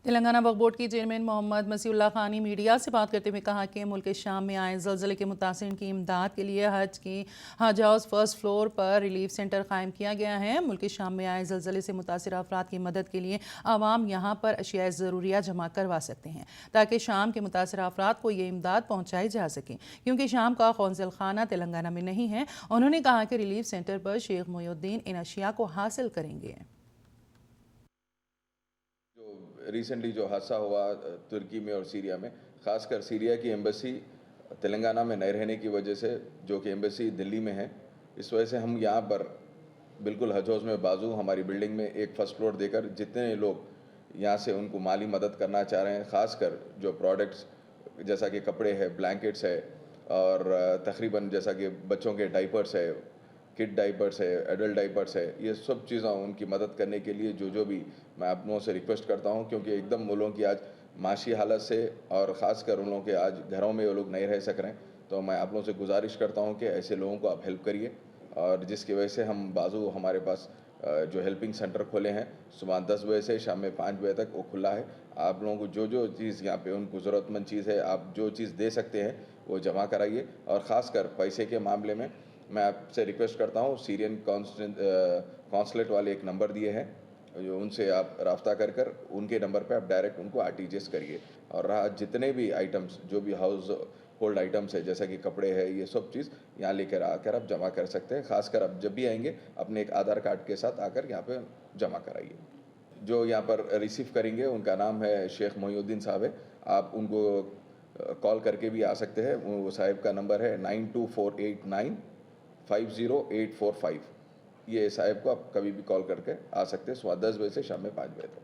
तेलंगाना वक्फ board के chairman Mohammad Masiullah Khan ने media से बात करते हुए कहा कि मुल्क शाम में आए ज़लज़ले के मुतासिरीन की इमदाद के लिए हज हाउस फर्स्ट फ्लोर पर रिलीफ सेंटर कायम किया गया है। मुल्क शाम में आए ज़लज़ले से मुतासिर अफराद की मदद के लिए आवाम यहाँ पर अशिया ज़रूरिया जमा करवा सकते हैं ताकि शाम के मुतासिर अफराद को ये इमदाद पहुँचाई जा सके, क्योंकि शाम का कौंसिल खाना तेलंगाना में नहीं है। उन्होंने कहा कि रिलीफ सेंटर पर शेख मोइनुद्दीन इन अशिया को हासिल करेंगे। रिसेंटली जो हादसा हुआ तुर्की में और सीरिया में, ख़ासकर सीरिया की एम्बेसी तेलंगाना में नहीं रहने की वजह से, जो कि एम्बेसी दिल्ली में है, इस वजह से हम यहाँ पर बिल्कुल हज हाउस में बाजू हमारी बिल्डिंग में एक फ़र्स्ट फ्लोर देकर जितने लोग यहाँ से उनको माली मदद करना चाह रहे हैं, ख़ासकर जो प्रोडक्ट्स जैसा कि कपड़े है, ब्लैंकेट्स है और तकरीबन जैसा कि बच्चों के डाइपर्स है, किड डाइपर्स है, एडल्ट डाइपर्स है, ये सब चीज़ें उनकी मदद करने के लिए जो भी मैं आप लोगों से रिक्वेस्ट करता हूँ, क्योंकि एकदम वो लोगों की आज माशी हालत से और ख़ासकर उन लोगों के आज घरों में वो लोग नहीं रह सक रहे हैं, तो मैं आप लोगों से गुजारिश करता हूँ कि ऐसे लोगों को आप हेल्प करिए। और जिसकी वजह से हम बाजू हमारे पास जो हेल्पिंग सेंटर खोले हैं, सुबह 10 बजे से शाम में 5 बजे तक वो खुला है। आप लोगों को जो चीज़ यहाँ पे उनको ज़रूरतमंद चीज़ है, आप जो चीज़ दे सकते हैं वो जमा कराइए। और ख़ासकर पैसे के मामले में मैं आपसे रिक्वेस्ट करता हूँ, सीरियन कॉन्सुलेट वाले एक नंबर दिए हैं, जो उनसे आप रब्ता कर उनके नंबर पे आप डायरेक्ट उनको आरटीजीएस करिए। और रहा जितने भी आइटम्स, जो भी हाउस होल्ड आइटम्स है, जैसा कि कपड़े हैं, ये सब चीज़ यहाँ लेकर आकर आप जमा कर सकते हैं। खासकर आप जब भी आएंगे अपने एक आधार कार्ड के साथ आकर यहाँ पे जमा कराइए। जो यहाँ पर रिसीव करेंगे उनका नाम है शेख मोइनुद्दीन साहब है। आप उनको कॉल करके भी आ सकते हैं। वो साहिब का नंबर है 9248950845। ये साहिब को आप कभी भी कॉल करके आ सकते हैं, सुबह 10 बजे से शाम में 5 बजे तक।